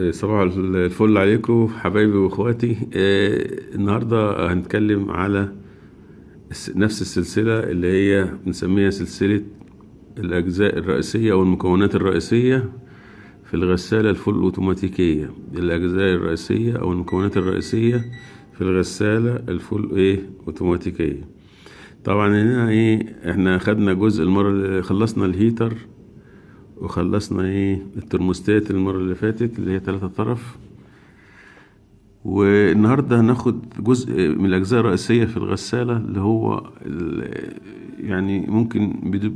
صباح الفل عليكم حبايبي واخواتي. النهارده هنتكلم على نفس السلسلة اللي هي بنسميها سلسلة الأجزاء الرئيسية أو المكونات الرئيسية في الغسالة الفول أوتوماتيكية. الأجزاء الرئيسية أو المكونات الرئيسية في الغسالة الفول أوتوماتيكية. طبعا هنا احنا خدنا جزء المرة اللي خلصنا الهيتر وخلصنا الترموستات المرة اللي فاتت اللي هي 3 طرف، والنهاردة هناخد جزء من الأجزاء الرئيسية في الغسالة اللي هو يعني ممكن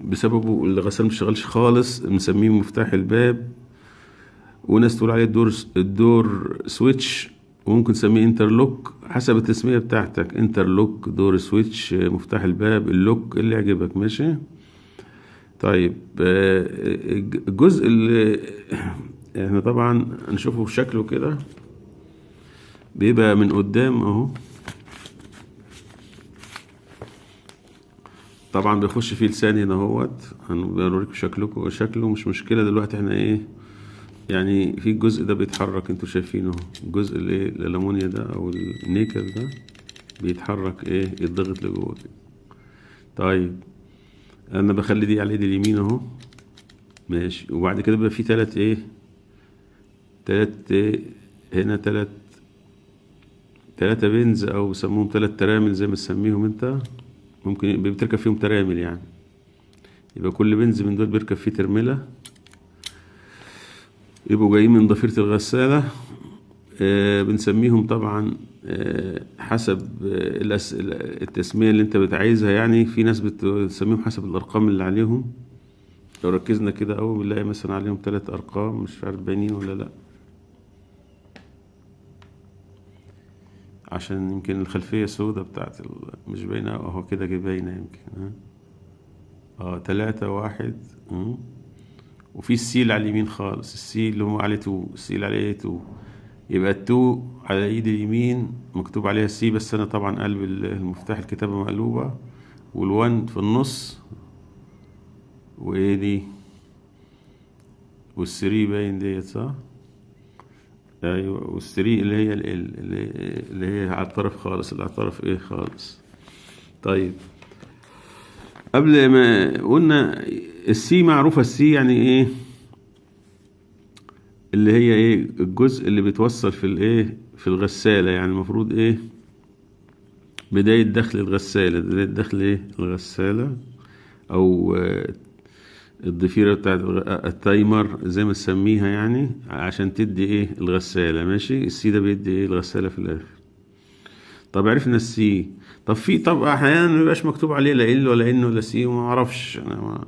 بسببه الغسالة مشتغلش خالص، بنسميه مفتاح الباب، وناس تقول عليه الدور سويتش، وممكن نسميه انترلوك حسب التسمية بتاعتك. انترلوك، دور سويتش، مفتاح الباب، اللوك اللي يعجبك. ماشي. طيب الجزء اللي احنا طبعا هنشوفه بشكله كده بيبقى من قدام اهو. طبعا بيخش فيه لسان هنا اهوت، هنوريكم شكله مش مشكلة دلوقتي. احنا يعني في الجزء ده بيتحرك، انتوا شايفينه الجزء اللي الالومنيا ده او النيكل ده بيتحرك يتضغط لجوه كده. طيب انا بخلي دي على الايد اليمين اهو. ماشي. وبعد كده بيبقى في هنا تلاتة بنز او بيسموهم 3 ترامل زي ما تسميهم انت. ممكن بتركب فيهم ترامل، يعني يبقى كل بنز من دول بيركب فيه ترملة، يبقوا جايين من ضفيرة الغسالة. بنسميهم طبعا حسب التسمية اللي انت بتعايزها. يعني في ناس بتسميهم حسب الارقام اللي عليهم. لو ركزنا كده اهو بنلاقي مثلا عليهم 3 ارقام، مش عارف باينين ولا لا، عشان يمكن الخلفية سودة بتاعت مش باينة اهو كده، باينة يمكن 3 1. وفي السيل على اليمين خالص، السيل اللي هو عليه 2، السيل عليه 2، يبقى ال2 على ايد اليمين مكتوب عليها سي، بس انا طبعا قلب المفتاح الكتابة مقلوبة، وال1 في النص، دي وال3 باين ديت صح. ايوه، وال3 اللي هي اللي هي على الطرف خالص، اللي على الطرف خالص. طيب قبل ما قلنا السي معروفة، السي يعني اللي هي الجزء اللي بيتوصل في الغسالة. يعني المفروض بداية دخل الغسالة، بداية دخل الغسالة او الضفيرة بتاعت التايمر زي ما تسميها، يعني عشان تدي الغسالة. ماشي. السي ده بيدي الغسالة في الاخر. طب عرفنا السي. طب احيانا مبيبقاش مكتوب عليه لا ال ولا ان ولا سي، وما اعرفش انا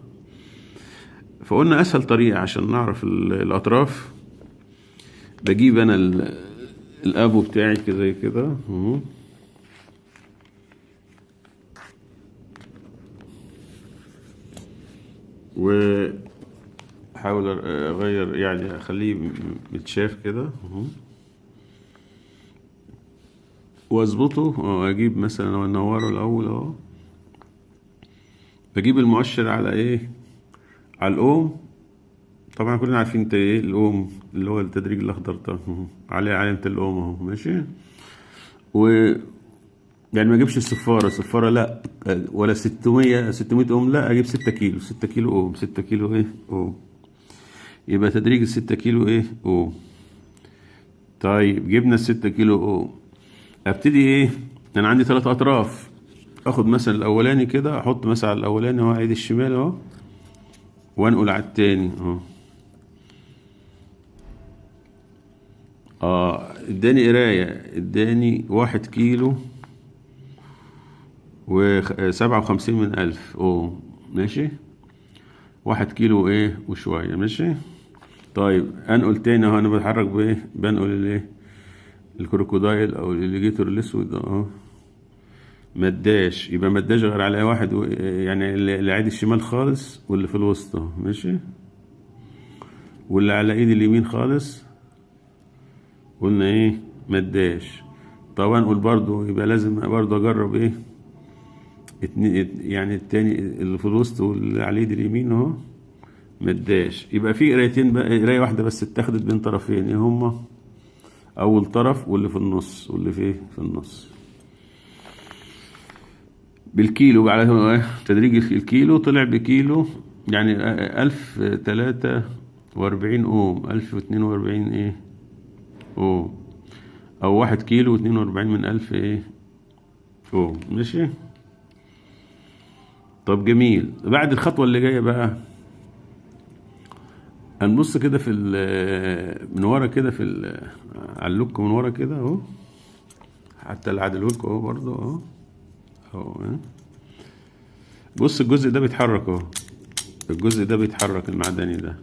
فقلنا اسهل طريقة عشان نعرف الاطراف، بجيب انا الابو بتاعي كده زي كده واحاول اغير، يعني اخليه متشاف كده واظبطه. اجيب مثلا انوره الاول اهو، بجيب المؤشر على على الاوم. طبعا كلنا عارفين انت الاوم اللي هو التدريج الاخضر ده عليه علامة الاوم اهو. ماشي. يعني ما اجيبش الصفارة لا، ولا 600 اوم، لا اجيب 6 كيلو، 6 كيلو اوم، 6 كيلو اوم. يبقى تدريج ال6 كيلو اوم. طيب جبنا ال6 كيلو اوم، ابتدي انا عندي 3 اطراف. اخد مثلا الاولاني كده، احط مثلا على الاولاني اهو، ايدي الشمال اهو، وانقل على التاني اهو. اداني قراية، اداني 1 كيلو و57 من 1000 اوم. ماشي. 1 كيلو وشوية. ماشي. طيب انقل تاني اهو، انا بتحرك بنقل الكروكودايل او الاليجيتور الاسود اهو. مداش، يبقى مداش غير على واحد يعني اللي عيد الشمال خالص واللي في الوسط اهو. ماشي. واللي على ايد اليمين خالص قلنا مداش. طبعا انقل برضو، يبقى لازم برضو اجرب يعني التاني اللي في الوسط واللي على ايد اليمين اهو، مداش. يبقى في قرايتين بقى، قرايه واحده بس اتخذت بين طرفين، ايه هما؟ اول طرف واللي في النص، واللي في النص بالكيلو على تدريج الكيلو طلع بكيلو، يعني 1043 اوم، 1042 ايه اوم، او 1 كيلو و42 من 1000 ايه اوم. ماشي. طب جميل. بعد الخطوة اللي جاية بقى هنبص كده في من ورا كده على اللوك من ورا كده اهو، حتى اللي عدلهولكوا اهو برضه اهو اهو. بص الجزء ده بيتحرك اهو، الجزء ده بيتحرك المعدني ده.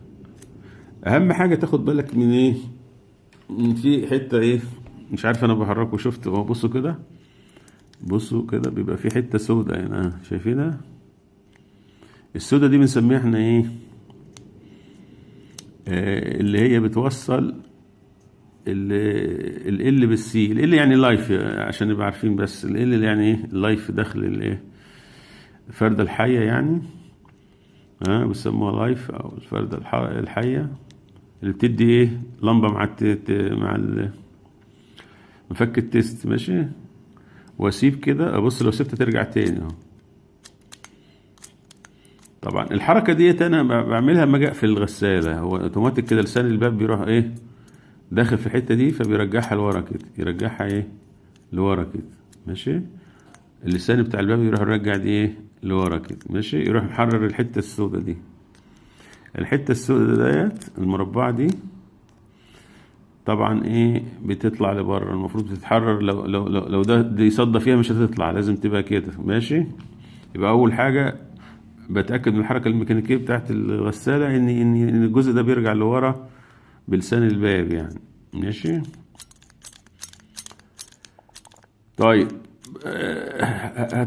اهم حاجة تاخد بالك من ايه؟ من في حتة ايه مش عارف انا بحركه، شفت اهو، بصوا كده، بصوا كده بيبقى في حتة سودة هنا، شايفينها؟ السودة دي بنسميها احنا ايه؟ اللي هي بتوصل ال بالسي. ال يعني لايف عشان نبقى عارفين، بس ال اللي يعني ايه لايف داخل الايه الفردة الحية يعني، بيسموها لايف او الفردة الحية، اللي بتدي ايه لمبة مع مفك التيست. ماشي. واسيب كده، ابص لو سبت ترجع تاني اهو. طبعا الحركة ديت انا بعملها لما اجي اقفل الغسالة، هو اوتوماتيك كده لسان الباب بيروح ايه داخل في الحتة دي، فبيرجعها لورا كده، يرجعها ايه لورا كده. ماشي. اللسان بتاع الباب يروح يرجع دي ايه لورا كده. ماشي. يروح محرر الحتة السوداء دي، الحتة السوداء ديت المربعة دي طبعا ايه بتطلع لبره، المفروض تتحرر. لو ده يصدى فيها مش هتطلع، لازم تبقى كده. ماشي. يبقى اول حاجة بتأكد من الحركة الميكانيكية بتاعت الغسالة ان الجزء ده بيرجع لورا بلسان الباب يعني. ماشي. طيب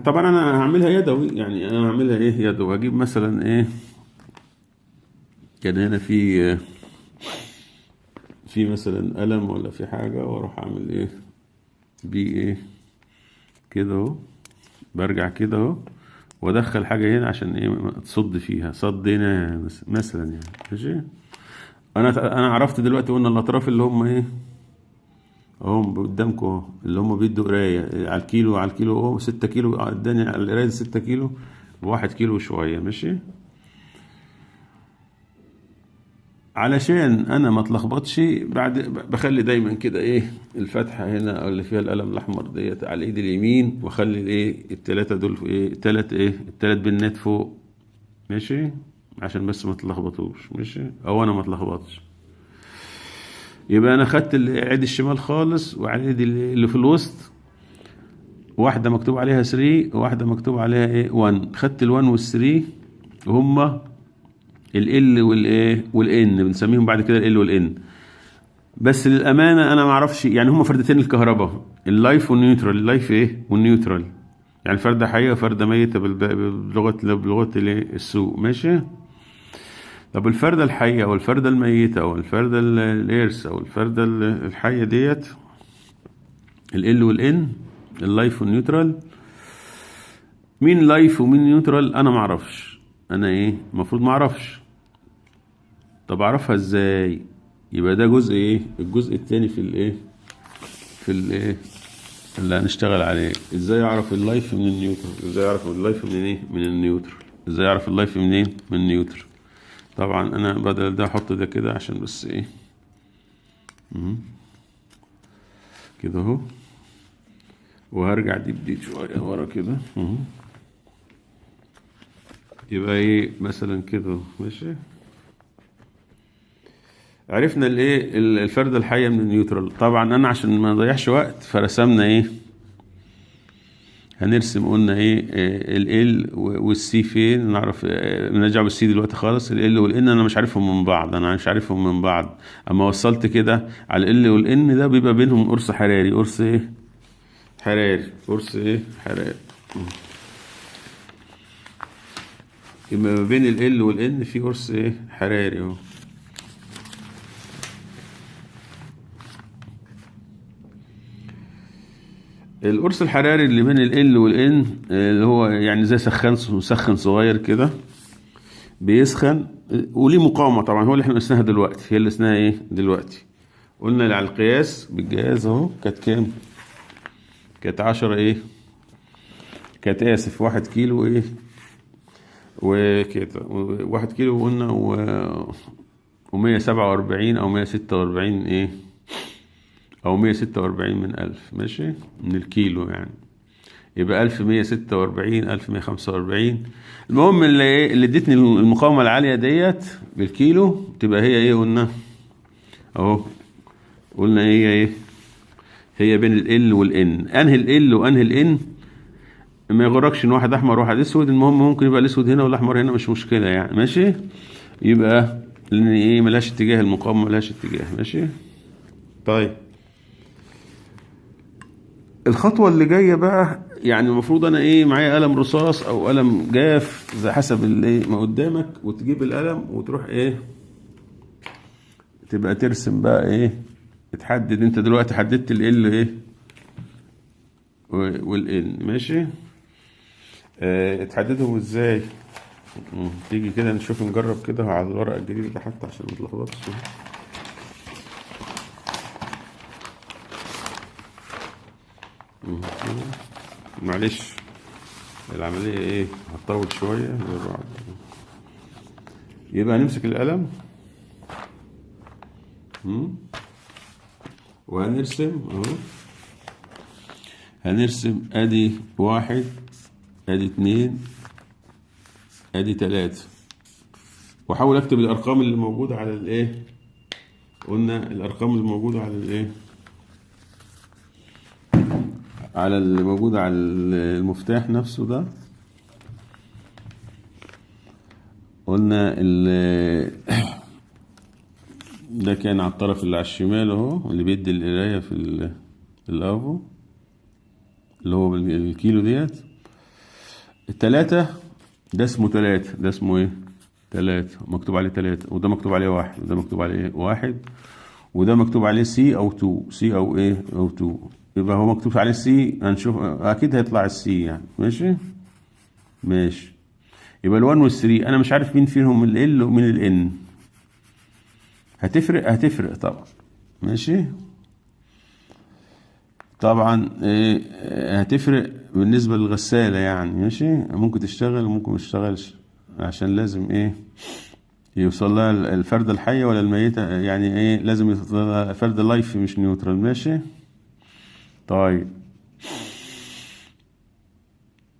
طبعا انا هعملها يدوي، يعني انا هعملها ايه يدوي. هجيب مثلا ايه، كان هنا في مثلا قلم ولا في حاجة، واروح اعمل ايه بيه ايه كده اهو، برجع كده اهو وادخل حاجة هنا عشان ايه تصد فيها، صد هنا مثلا يعني. ماشي. انا عرفت دلوقتي قلنا الاطراف اللي هم ايه اهم قدامكم اهو، اللي هم بيدوا قرايه على الكيلو، على الكيلو اهو 6 كيلو، اداني على القرايه 6 كيلو بواحد كيلو شويه. ماشي. علشان انا ما اتلخبطش بعد بخلي دايما كده ايه الفتحه هنا اللي فيها القلم الاحمر ديت على الايد اليمين، واخلي الايه الثلاثه دول في ايه الثلاث بنات فوق. ماشي. عشان بس ما تلخبطوش. ماشي. او انا ما اتلخبطش. يبقى انا خدت العيد الشمال خالص وعلى الايد اللي في الوسط، واحدة مكتوب عليها 3 وواحدة مكتوب عليها ايه 1. خدت ال1 وال3 هما ال والايه والان، بنسميهم بعد كده ال والان. بس للأمانة انا ما اعرفش يعني هما فردتين الكهرباء، اللايف والنيوترال. اللايف ايه والنيوترال، يعني فردة حية وفردة ميتة بلغة السوق. ماشي. طب الفردة الحية او الفردة الميتة او الفردة الإيرث او الفردة الحية ديت ال والان، اللايف والنيوترال. مين لايف ومين نيوترال انا ما اعرفش، انا ايه المفروض ما اعرفش. طب اعرفها ازاي؟ يبقى ده جزء ايه الجزء الثاني في الايه اللي هنشتغل عليه. ازاي اعرف اللايف من النيوترال؟ ازاي اعرف اللايف من ايه من النيوترال؟ ازاي اعرف اللايف منين من النيوترال؟ طبعا انا بدل ده احط ده كده عشان بس ايه كده اهو، وهرجع دي بدي شويه ورا كده. يبقى ايه مثلا كده. ماشي. عرفنا الايه الفردة الحية من النيوترال. طبعا انا عشان ما نضيعش وقت فرسمنا ايه، هنرسم قلنا ايه ال والسي فين، نعرف نرجع بالسي دلوقتي خالص. ال والان انا مش عارفهم من بعض، انا مش عارفهم من بعض. اما وصلت كده على ال والان ده بيبقى بينهم قرص حراري، قرص ايه حراري، قرص ايه حراري. يبقى ما بين ال والان في قرص ايه حراري اهو. القرص الحراري اللي بين ال والان اللي هو يعني زي مسخن صغير كده، بيسخن وليه مقاومة طبعا، هو اللي احنا قسناها دلوقتي، هي اللي قسناها ايه دلوقتي. قلنا اللي على القياس بالجهاز اهو كانت كام؟ كانت 10 ايه، كانت اسف 1 كيلو ايه وكده 1 كيلو، وقلنا و147 او 146 ايه، او 146 من 1000 ماشي، من الكيلو يعني، يبقى 1146 1145. المهم اللي ايه اللي ادتني المقاومة العالية ديت بالكيلو تبقى هي ايه قلنا اهو، قلنا ايه هي بين ال والان. انهي ال وانهي الان ما يغركش ان واحد احمر وواحد اسود، المهم ممكن يبقى الاسود هنا والاحمر هنا مش مشكلة يعني ماشي. يبقى لان ايه ملهاش اتجاه، المقاومة ملهاش اتجاه ماشي. طيب الخطوة اللي جاية بقى، يعني المفروض انا ايه معايا قلم رصاص او قلم جاف زي حسب الايه ما قدامك، وتجيب القلم وتروح ايه تبقى ترسم بقى ايه، تحدد. انت دلوقتي حددت ال ايه والان ماشي. تحددهم ازاي؟ تيجي كده نشوف نجرب كده على الورق الجديد ده حتى عشان ما تلخبطش. معلش العملية ايه هتطول شوية. يبقى هنمسك القلم وهنرسم اهو، هنرسم ادي 1 ادي 2 ادي 3، واحاول اكتب الارقام اللي موجودة على الايه، قلنا الارقام اللي موجودة على الايه، على اللي موجود على المفتاح نفسه ده. قلنا ده كان على الطرف اللي على الشمال اهو، اللي بيدي القرايه في الافو اللي هو بالكيلو ديت. ال3 ده اسمه 3، ده اسمه ايه 3 مكتوب عليه 3، وده مكتوب عليه 1، وده مكتوب عليه 1، وده مكتوب عليه سي او 2، سي او ايه او 2. يبقى هو مكتوب عليه سي، هنشوف اكيد هيطلع السي يعني ماشي ماشي. يبقى ال1 وال3 انا مش عارف مين فيهم ال ومين الان، هتفرق طبعا ماشي. طبعا هتفرق بالنسبة للغسالة يعني ماشي، ممكن تشتغل وممكن متشتغلش، عشان لازم ايه يوصل لها الفردة الحية ولا الميتة يعني ايه، لازم يوصل لها فردة لايف مش نيوترال ماشي. طيب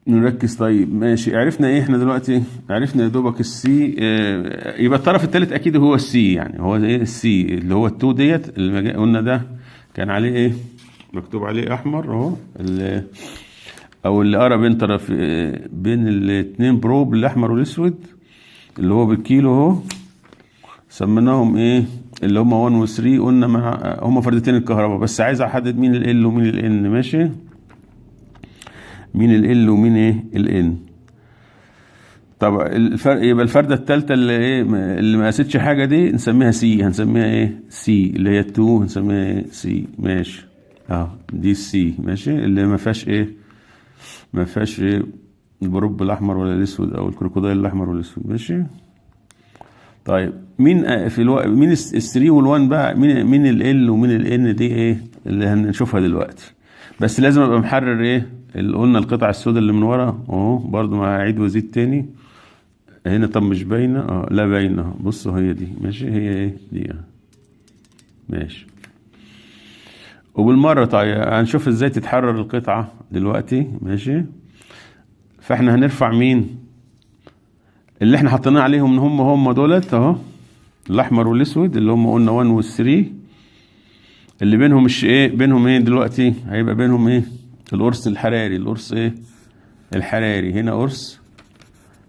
نركز. طيب ماشي، عرفنا ايه احنا دلوقتي، عرفنا يا دوبك السي. يبقى الطرف الثالث اكيد هو السي، يعني هو ايه السي اللي هو ال2 ديت اللي قلنا ده كان عليه ايه مكتوب عليه احمر اهو، او اللي قرا بين طرف بين الاثنين بروب الاحمر والاسود اللي هو بالكيلو اهو، سميناهم ايه اللي هم 1 و 3. قلنا مع هم فردتين الكهرباء، بس عايز احدد مين ال ومين الان ماشي، مين ال ومين ايه الان. طب الفرق يبقى الفرده الثالثه اللي ايه اللي ما قاستش حاجه دي نسميها سي، هنسميها ايه سي اللي هي 2 هنسميها ايه سي ماشي دي السي ماشي، اللي ما فيهاش ايه ما فيهاش ايه البروب الاحمر ولا الاسود او الكروكوديل الاحمر والاسود ماشي. طيب مين في مين ال3 وال1 بقى، مين ال ومين الان دي ايه اللي هنشوفها دلوقتي. بس لازم ابقى محرر ايه اللي قلنا القطعه السوداء اللي من ورا اهو، برضو ما هعيد وازيد تاني هنا. طب مش باينه لا باينه، بصوا هي دي ماشي، هي ايه دي ماشي. وبالمره طيب هنشوف ازاي تتحرر القطعه دلوقتي ماشي. فاحنا هنرفع مين اللي احنا حطيناه عليهم، هم دولت اهو الاحمر والاسود اللي هم قلنا 1 و 3، اللي بينهم مش ايه بينهم ايه دلوقتي، هيبقى بينهم ايه القرص الحراري، القرص ايه الحراري، هنا قرص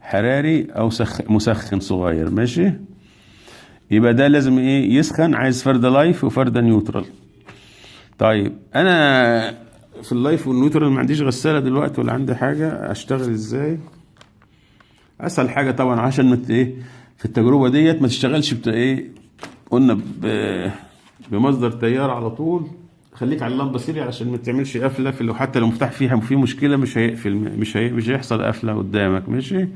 حراري او مسخن صغير ماشي. يبقى ده لازم ايه يسخن، عايز فردة لايف وفردة نيوترال. طيب انا في اللايف والنيوترال ما عنديش غسالة دلوقتي ولا عندي حاجة، اشتغل ازاي؟ اسهل حاجة طبعا عشان ما ايه في التجربة ديت ما تشتغلش ايه قلنا بمصدر تيار على طول، خليك على اللمبه سيري عشان ما تعملش قفله حتى لو مفتاح فيها في مشكله مش هيقفل، مش هيحصل قفله قدامك ماشي.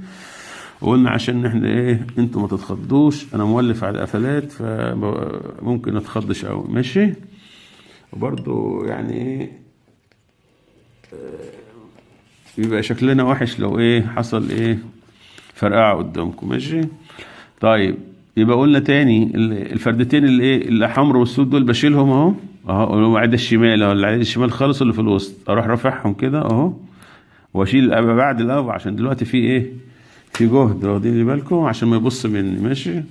وقلنا عشان احنا ايه انتوا ما تتخضوش، انا مولف على قفلات فممكن اتخضش قوي. ماشي. وبرضو يعني ايه يبقى شكلنا وحش لو ايه حصل ايه فرقعة قدامكم. ماشي. طيب يبقى قلنا تاني الفردتين اللي ايه اللي حمر والسود دول بشيلهم اهو اهو، العيد الشمال اهو، العيد الشمال خالص اللي في الوسط اروح رافعهم كده اهو، واشيل بعد الاول عشان دلوقتي في ايه في جهد، واخدين بالكم عشان ما يبص مني. ماشي.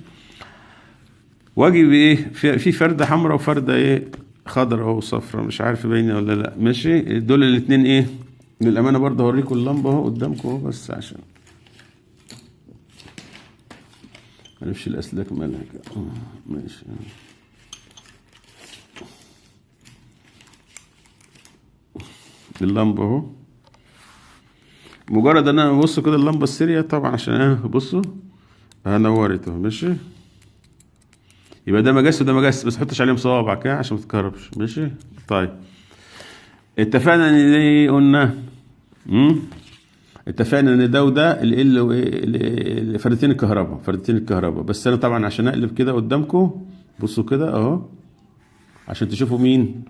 واجي بايه في فرده حمراء وفرده ايه خضراء او صفراء، مش عارف باينه ولا لا. ماشي. دول الاثنين ايه للامانه برضه هوريكم اللمبه اهو قدامكم اهو، بس عشان معرفش الاسلاك مالها كده. ماشي. اللمبه اهو، مجرد ان انا ببص كده اللمبه السيريا طبعا عشان انا بصوا نورت اهو. ماشي. يبقى ده مجس وده مجس، بس حطش عليهم صوابعك عشان ما تتكهربش. ماشي. طيب اتفقنا ان ايه قلنا اتفقنا ان ده وده فردتين الكهرباء، فردتين الكهرباء. بس انا طبعا عشان اقلب كده قدامكم بصوا كده اهو عشان تشوفوا مين،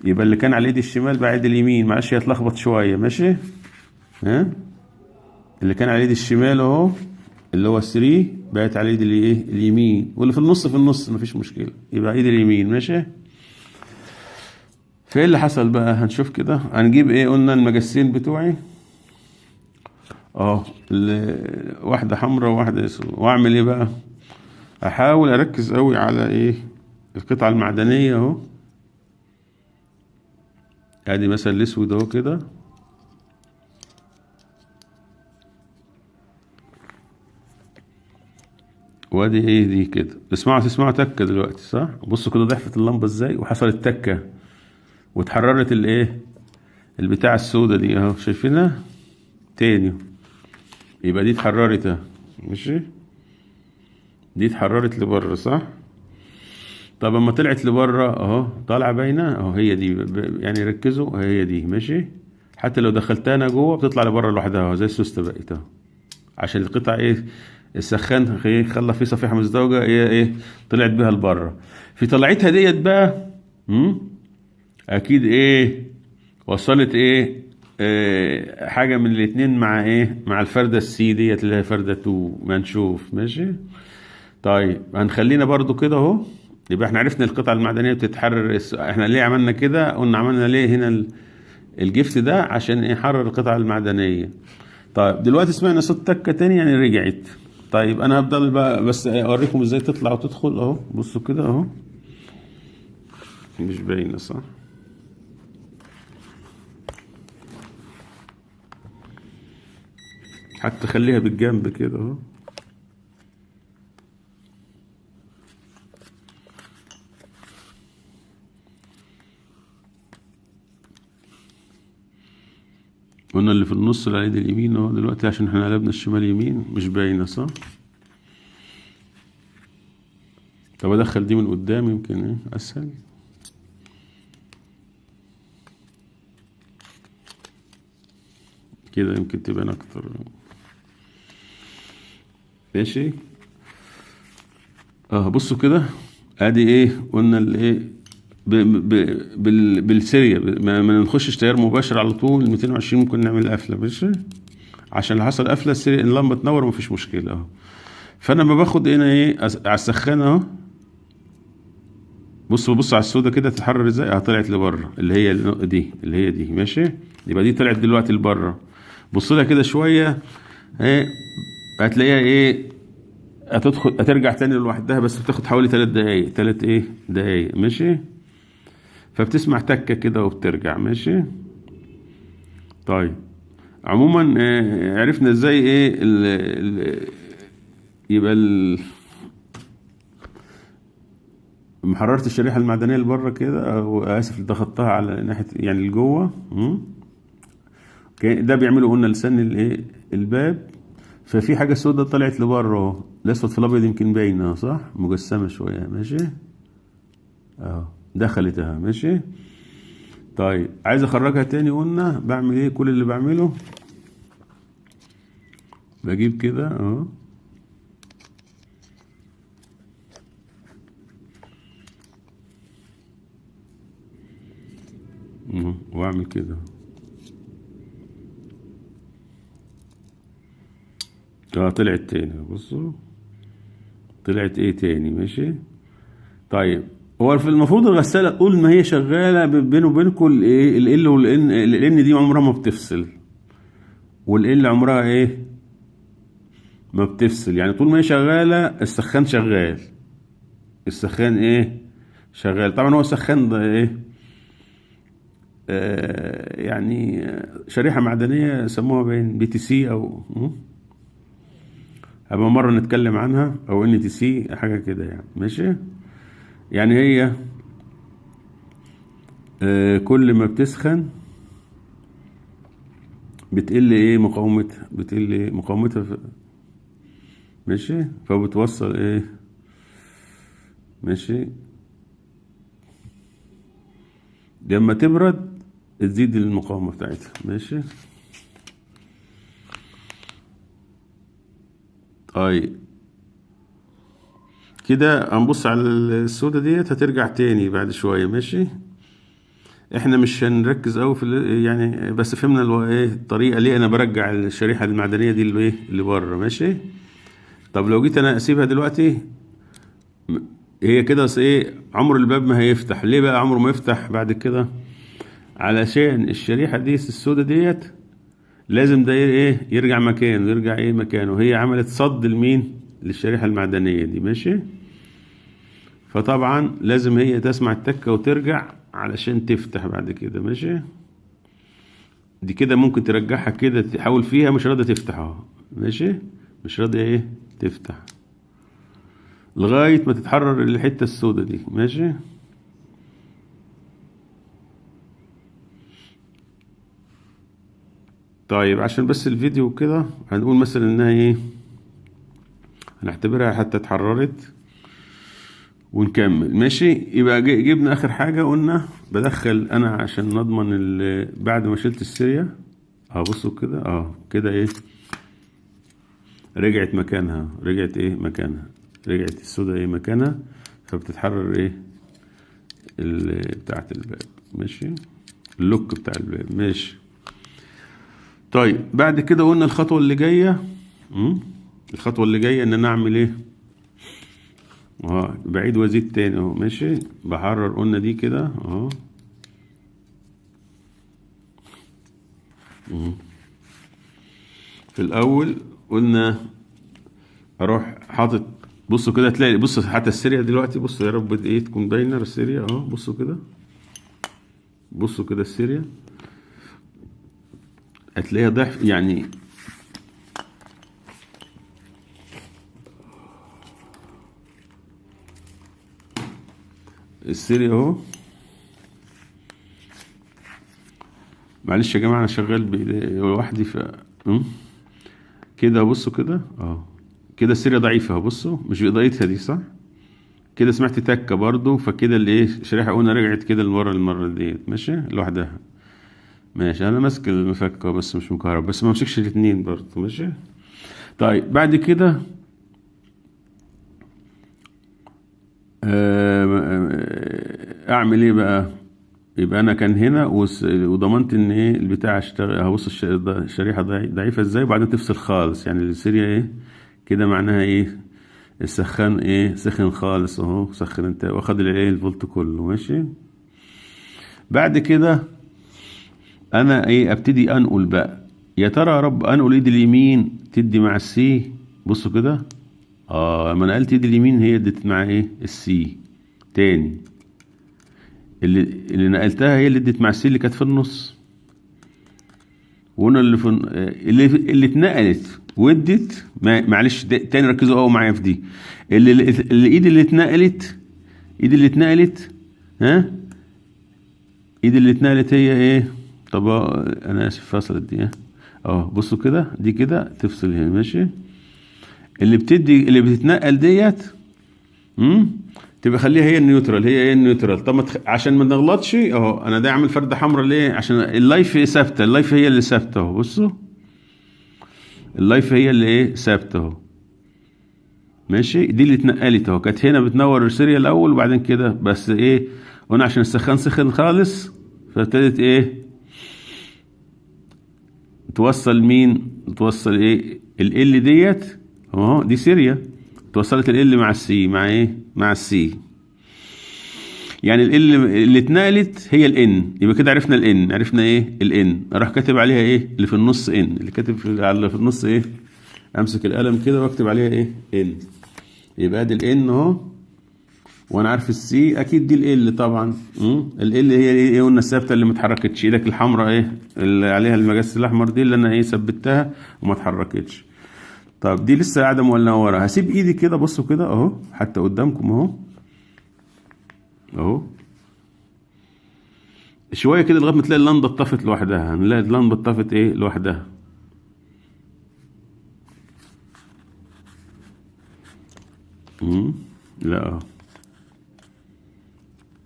يبقى اللي كان على ايدي الشمال بقى ايدي اليمين، معلش هي اتلخبط شويه. ماشي. ها اللي كان على ايدي الشمال اهو اللي هو 3 بقت على ايدي الايه اليمين، واللي في النص في النص مفيش مشكله يبقى ايدي اليمين. ماشي. فايه اللي حصل بقى هنشوف كده. هنجيب ايه قلنا المجسين بتوعي واحده حمراء وواحده اسود، واعمل ايه بقى احاول اركز قوي على ايه القطعه المعدنيه اهو، ادي مثلا الاسود اهو كده، وادي ايه دي كده. تسمعوا تكه دلوقتي صح؟ بصوا كده ضحفت اللمبه ازاي وحصلت تكه واتحررت الايه البتاع السودة دي اهو، شايفينها تاني؟ يبقى دي اتحررت اهو. ماشي. دي اتحررت لبره صح؟ طب اما طلعت لبره اهو طالعه باينه اهو، هي دي يعني ركزوا هي دي. ماشي. حتى لو دخلتها انا جوه بتطلع لبره لوحدها اهو زي السوسته بقت اهو، عشان القطع ايه السخان خلى فيه صفيحه مزدوجه ايه طلعت بيها لبره. في طلعتها ديت بقى اكيد ايه وصلت حاجه من الاتنين مع مع الفرده السي ديت اللي هي فرده 2. ما نشوف. ماشي. طيب هنخلينا برضو كده اهو، يبقى احنا عرفنا القطعه المعدنيه بتتحرر. احنا ليه عملنا كده؟ قلنا عملنا ليه هنا الجفت ده عشان يحرر القطعه المعدنيه. طيب دلوقتي سمعنا صوت تكه تاني يعني رجعت. طيب انا هفضل بقى بس اوريكم ازاي تطلع وتدخل اهو. بصوا كده اهو مش باينه صح؟ حتى خليها بالجنب كده اهو. قلنا اللي في النص على ايد اليمين اهو دلوقتي عشان احنا قلبنا الشمال يمين مش باينه صح؟ طب ادخل دي من قدام يمكن اسهل. كده يمكن تبان اكتر. ماشي. بصوا كده ادي قلنا الايه بالسيريا ما نخشش تيار مباشر على طول 220 ممكن نعمل قفله. ماشي. عشان لو حصل قفله السيريا اللمبه تنور مفيش مشكله اهو. فانا ما باخد هنا على السخان اهو. بص على السودا كده تتحرر ازاي طلعت لبره اللي هي دي اللي هي دي. ماشي. يبقى دي طلعت دلوقتي لبره. بص لها كده شويه هتلاقيها هترجع تاني لوحدها، بس بتاخد حوالي 3 دقايق 3 دقايق. ماشي. فبتسمع تكه كده وبترجع. ماشي. طيب عموما عرفنا ازاي يبقى محررت الشريحه المعدنيه اللي بره كده، او اسف ضغطتها على ناحيه يعني لجوه. ده بيعملوا قلنا لسان الباب. ففي حاجه سوداء طلعت لبره اهو، الاسود في الابيض يمكن باينه صح مجسمه شويه. ماشي اهو دخلت اهو. ماشي. طيب عايز اخرجها تاني قلنا بعمل كل اللي بعمله بجيب كده اهو، واعمل كده. طلعت تاني، بصوا طلعت ايه تاني. ماشي. طيب هو في المفروض الغسالة طول ما هي شغالة بينه وبينكم الايه ال والان، الان دي عمرها ما بتفصل، والال عمرها ايه ما بتفصل. يعني طول ما هي شغالة السخان شغال، السخان ايه شغال. طبعا هو السخان ده ايه يعني شريحة معدنية سموها بين بي تي سي او هبقى مرة نتكلم عنها، او ان تي سي حاجة كده يعني. ماشي. يعني هي كل ما بتسخن بتقل ايه مقاومتها، بتقل ايه مقاومتها ماشي. فبتوصل ايه ماشي. لما تبرد تزيد المقاومة بتاعتها. ماشي. طيب كده هنبص على السودة ديت هترجع تاني بعد شوية. ماشي. احنا مش هنركز قوي في يعني بس فهمنا ايه الطريقة ليه انا برجع الشريحة المعدنية دي اللي ايه اللي بره. ماشي. طب لو جيت انا اسيبها دلوقتي هي كده ايه عمر الباب ما هيفتح. ليه بقى عمره ما يفتح بعد كده؟ علشان الشريحة دي السودة ديت لازم ده ايه يرجع مكانه، يرجع ايه مكانه. هي عملت صد لمين؟ للشريحة المعدنية دي. ماشي. فطبعا لازم هي تسمع التكة وترجع علشان تفتح بعد كده. ماشي. دي كده ممكن ترجعها كده تحاول فيها مش راضية تفتح اهو. ماشي. مش راضية ايه تفتح لغاية ما تتحرر الحتة السودة دي. ماشي. طيب عشان بس الفيديو كده هنقول مثلا انها ايه هنعتبرها حتى اتحررت ونكمل. ماشي. يبقى جبنا اخر حاجة قلنا بدخل انا عشان نضمن بعد ما شلت السيريا بصوا كده كده ايه رجعت مكانها، رجعت ايه مكانها، رجعت السودا ايه مكانها. فبتتحرر ايه بتاعت الباب. ماشي. اللوك بتاع الباب. ماشي. طيب بعد كده قلنا الخطوة اللي جاية ان انا اعمل ايه بعيد وازيد تاني اهو. ماشي. بحرر قلنا دي كده اهو. في الاول قلنا اروح حاطط، بصوا كده تلاقي بصوا حتى السيريا دلوقتي، بصوا يا رب ايه تكون باينه السيريا اهو. بصوا كده، بصوا كده السيريا هتلاقيها ضعف يعني السيريا اهو. معلش يا جماعه انا شغال لوحدي كده. بصوا كده كده السيريا ضعيفه. بصوا مش بإضاءتها دي صح كده. سمعت تكه برضو فكده اللي ايه شريحه قلنا رجعت كده المره ديت. ماشي لوحدها. ماشي. انا ماسك المفكه بس مش مكهرب، بس ما امسكش الاثنين برضو. ماشي. طيب بعد كده اعمل ايه بقى؟ يبقى انا كان هنا وضمنت ان ايه البتاع اشتغل. هبص الشريحه ضعيفه ازاي وبعدين تفصل خالص. يعني السيريا ايه كده معناها ايه السخان ايه سخن خالص اهو. سخن انت واخد الايه الفولت كله. ماشي. بعد كده انا ايه ابتدي انقل بقى. يا ترى يا رب انقل ايدي اليمين تدي مع السي. بصوا كده لما نقلت ايدي اليمين هي ادت مع ايه السي تاني. اللي نقلتها هي اللي ادت مع السي اللي كانت في النص. وهنا اللي اتنقلت وادت معلش تاني ركزوا قوي معايا في دي. الايد اللي اتنقلت ايد اللي اتنقلت هي ايه. طب انا اسف فصلت دي بصوا كده دي كده تفصل هنا. ماشي. اللي بتتنقل ديت تبقى خليها هي النيوترال. طب عشان ما نغلطش انا ده اعمل فرده حمراء ليه؟ عشان اللايف ثابته، اللايف هي اللي ثابته اهو. بصوا اللايف هي اللي ايه ثابته اهو. ماشي، دي اللي اتنقلت اهو، كانت هنا بتنور السيريال الاول وبعدين كده، بس ايه قلنا عشان السخان سخن خالص فابتدت ايه توصل مين، توصل ايه ال ديت اهو، دي سيريا توصلت ال مع السي، مع ايه مع السي. يعني ال اللي اتنقلت هي الان، يبقى كده عرفنا الان، عرفنا ايه الان، اروح كاتب عليها ايه اللي في النص ان، اللي كاتب على اللي في النص ايه، امسك القلم كده واكتب عليها ايه ان، يبقى دي الان اهو، وانا عارف السي اكيد دي ال طبعا. ال هي ايه قلنا الثابته اللي ما اتحركتش، ايدك الحمراء ايه اللي عليها المجس الاحمر دي اللي انا ايه ثبتها وما اتحركتش. طب دي لسه قاعده منوره، هسيب ايدي كده، بصوا كده اهو حتى قدامكم اهو اهو شويه كده لغايه ما تلاقي اللمبه اتطفت لوحدها، هنلاقي اللمبه اتطفت ايه لوحدها. لا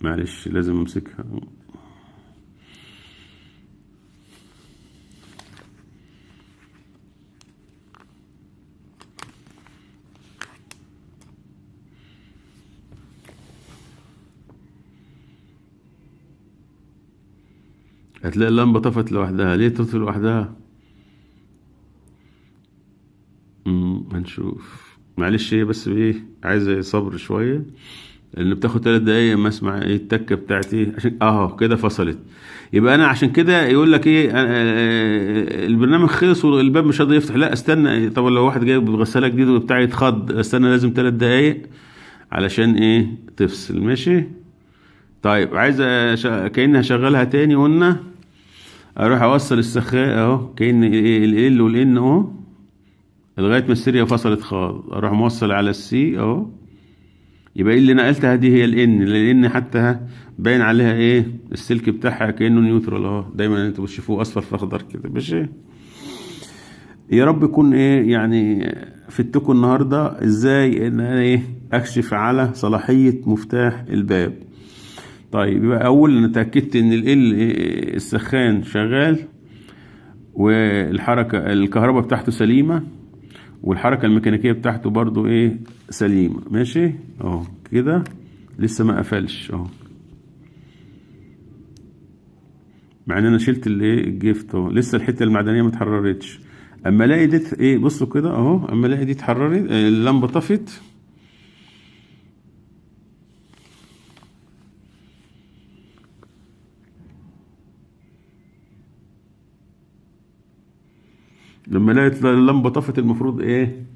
معلش لازم امسكها. هتلاقي اللمبه طفت لوحدها، ليه تطفي لوحدها؟ هنشوف، معلش هي بس ايه عايزه صبر شويه، اللي بتاخد 3 دقايق ما اسمع ايه التكه بتاعتي عشان اهو كده فصلت. يبقى انا عشان كده يقول لك ايه البرنامج خلص والباب مش راضي يفتح، لا استنى، طب لو واحد جايب غساله جديد وبتاع يتخض، استنى لازم 3 دقايق علشان ايه تفصل. ماشي طيب، عايز كأني هشغلها تاني، قلنا اروح اوصل السخان اهو، كأن ال والان اهو لغايه ما السيريا فصلت خالص، اروح موصل على السي اهو، يبقى اللي نقلتها دي هي لان حتى باين عليها ايه السلك بتاعها كانه نيوترال اهو، دايما انتوا بتشوفوه اصفر في اخضر كده. ماشي، يا رب يكون ايه يعني فدتكم النهارده ازاي ان انا ايه اكشف على صلاحيه مفتاح الباب. طيب يبقى اول انا اتاكدت ان السخان شغال والحركه الكهرباء بتاعته سليمه والحركه الميكانيكيه بتاعته برضو ايه سليمه. ماشي اهو كده، لسه ما قفلش اهو، مع ان انا شلت الايه الجيفت اهو، لسه الحته المعدنيه ما اتحررتش. اما الاقي دي ايه بصوا كده اهو، اما الاقي دي اتحررت اللمبه طفت، لما لقيت اللمبه طفت المفروض ايه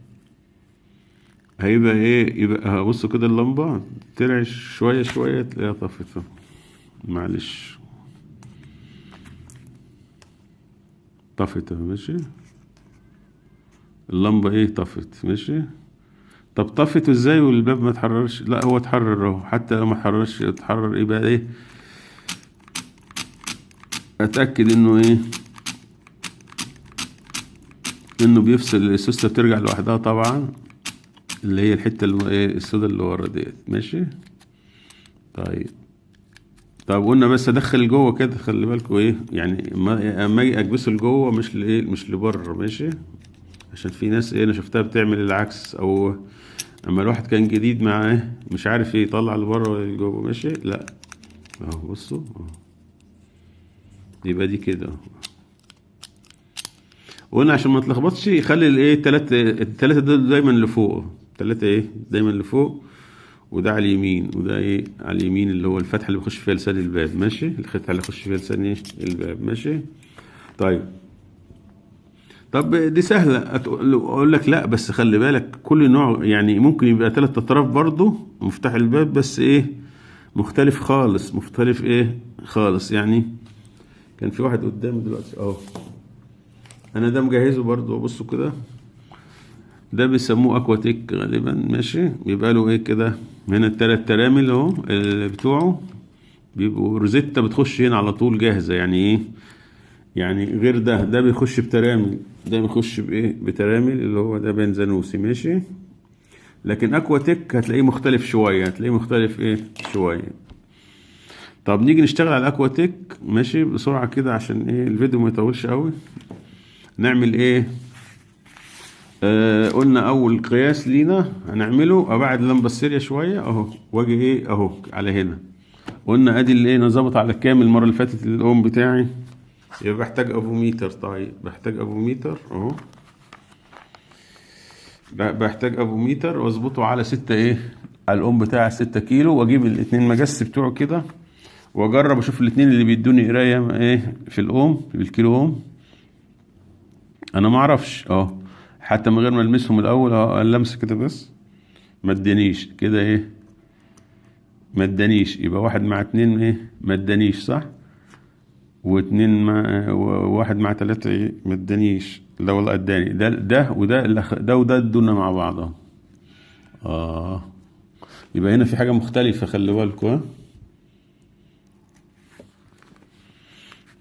هيبقى ايه، يبقى بصوا كده اللمبه ترعش شويه شويه تلاقيها طفت. معلش طفت اهو. ماشي، اللمبه ايه طفت. ماشي، طب طفت ازاي والباب ما اتحررش؟ لا هو اتحرر اهو، حتى لو ما اتحررش اتحرر ايه بقى ايه، اتاكد انه ايه انه بيفصل السوسته بترجع لوحدها طبعا، اللي هي الحته السودا اللي ورا ديت. ماشي طيب، طب قلنا بس ادخل لجوه كده، خلي بالكم ايه يعني اما اجي اكبسه لجوه مش لايه مش لبره. ماشي، عشان في ناس ايه انا شفتها بتعمل العكس، او اما الواحد كان جديد معاه مش عارف ايه يطلع لبره ولا لجوه. ماشي، لا اهو بصوا اهو، يبقى دي كده اهو. وقلنا عشان ما تلخبطش يخلي الايه التلاتة دول دايما لفوق، التلاتة ايه دايما لفوق، وده على اليمين وده ايه على اليمين اللي هو الفتحة اللي بيخش فيها لسان الباب. ماشي، الفتحة اللي بيخش فيها لسان ايه الباب. ماشي طيب، طب دي سهلة اقول لك لا، بس خلي بالك كل نوع يعني ممكن يبقى 3 اطراف برضو مفتاح الباب، بس ايه مختلف خالص، مختلف ايه خالص. يعني كان في واحد قدامي دلوقتي اهو، انا ده مجهزه برضو، بصوا كده ده بيسموه اكواتيك غالبا. ماشي، بيبقى له ايه كده هنا ال3 ترامل اهو اللي بتوعه بيبقوا روزيتا بتخش هنا على طول جاهزة. يعني ايه يعني غير ده بيخش بترامل، ده بيخش بايه بترامل اللي هو ده بنزانوسي. ماشي، لكن اكواتيك هتلاقيه مختلف شوية، هتلاقيه مختلف ايه شوية. طب نيجي نشتغل على الاكواتيك. ماشي بسرعة كده عشان ايه الفيديو ما يطولش قوي. نعمل ايه قلنا اول قياس لينا هنعمله ابعد اللمبه السيريا شويه اهو، واجي ايه اهو على هنا. قلنا ادي اللي ايه ظابط على كام المره اللي فاتت الاوم بتاعي، يبقى بحتاج افوميتر. طيب بحتاج افوميتر اهو، بحتاج افوميتر واظبطه على 6 ايه، على الاوم بتاع 6 كيلو، واجيب الاتنين مجس بتوعه كده واجرب اشوف الاتنين اللي بيدوني قرايه ايه في الاوم بالكيلو اوم. انا ما اعرفش حتى من غير ما المسهم الاول اللمس كده بس ما ادانيش كده ايه، ما ادانيش. يبقى 1 مع 2 ايه ما ادانيش صح، واتنين مع واحد مع 3 ايه ما ادانيش. لا والله اداني، ده وده ده وده ادونا مع بعض يبقى هنا في حاجة مختلفة، خلي بالكوا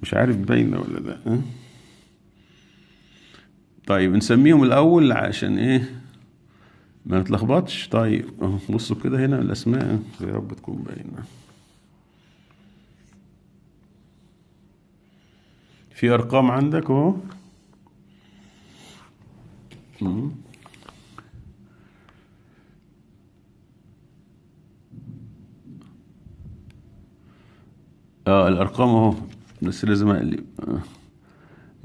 مش عارف باينة ولا لا طيب نسميهم الأول عشان إيه ما نتلخبطش. طيب بصوا كده هنا الأسماء يا رب تكون باينة. في أرقام عندك أهو. الأرقام أهو، بس لازم أقلب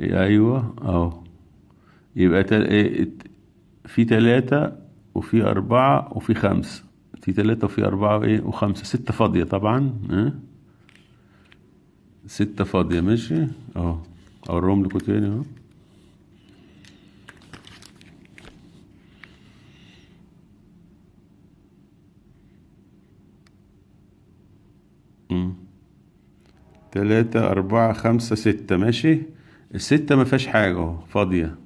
أيوه أهو. يبقى في 3 وفي 4 وفي 5، في 3 وفي 4 وإيه و5، 6 فاضية طبعا 6 فاضية ماشي أهو. أوريهم لكم تاني أهو. تلاتة 4 5 6 ماشي. ال6 ما فيهاش حاجة اهو فاضية،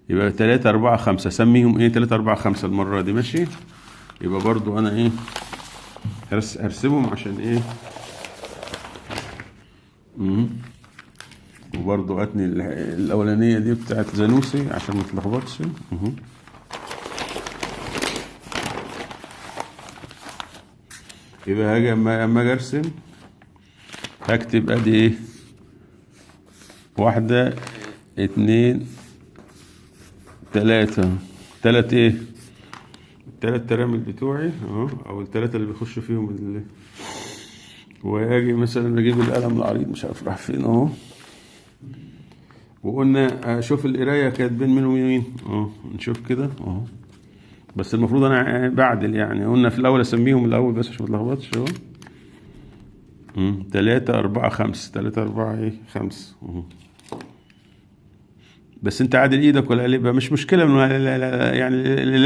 يبقى 3 4 5 سميهم ايه 3 4 5 المرة دي ماشي. يبقى برضو انا ايه هرسمهم عشان ايه وبرضو اتني الاولانية دي بتاعت زانوسي عشان ما تلخبطش يبقى هاجي اما اجي ارسم هكتب ادي ايه 1 2 3 ايه 3 ترامل بتوعي اهو، او ال3 اللي بيخش فيهم واجي مثلا اجيب القلم العريض مش عارف راح فين اهو، وقلنا اشوف القرايه كانت بين مين ومين نشوف كده اهو. بس المفروض انا بعدل يعني، قلنا في الاول اسميهم الاول بس عشان ما اتلخبطش اهو. 3 4 5 3 4 ايه 5 بس انت عادل ايدك ولا قلبها مش مشكله يعني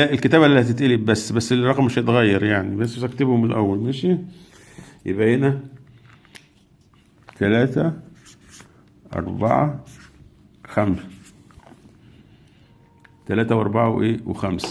الكتابه اللي هتتقلب بس الرقم مش هيتغير يعني، بس اكتبهم الاول ماشي. يبقى هنا 3 4 5 3 و4 وايه و5